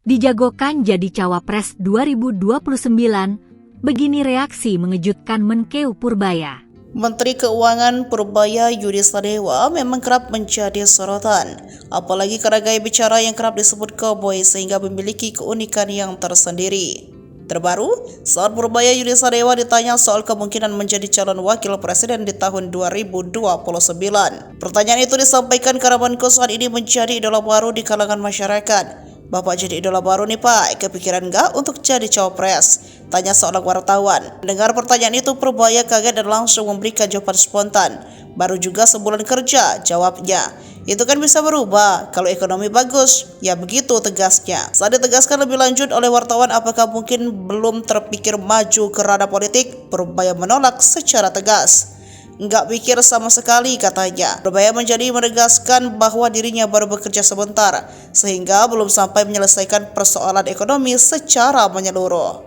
dijagokan jadi Cawapres 2029. Begini reaksi mengejutkan Menkeu Purbaya. Menteri Keuangan Purbaya Yudi Sadewa memang kerap menjadi sorotan, apalagi karena gaya bicara yang kerap disebut cowboy sehingga memiliki keunikan yang tersendiri. Terbaru, saat Purbaya Yudi Sadewa ditanya soal kemungkinan menjadi calon wakil presiden di tahun 2029. Pertanyaan itu disampaikan karena Menko saat ini menjadi idola baru di kalangan masyarakat. "Bapak jadi idola baru nih Pak, kepikiran nggak untuk jadi cawapres?" tanya seorang wartawan. Mendengar pertanyaan itu, Purbaya kaget dan langsung memberikan jawaban spontan. "Baru juga sebulan kerja," jawabnya. "Itu kan bisa berubah, kalau ekonomi bagus." Ya begitu, tegasnya. Saat ditegaskan lebih lanjut oleh wartawan apakah mungkin belum terpikir maju ke ranah politik, Purbaya menolak secara tegas. "Nggak pikir sama sekali," katanya. Purbaya menjadi menegaskan bahwa dirinya baru bekerja sebentar, sehingga belum sampai menyelesaikan persoalan ekonomi secara menyeluruh.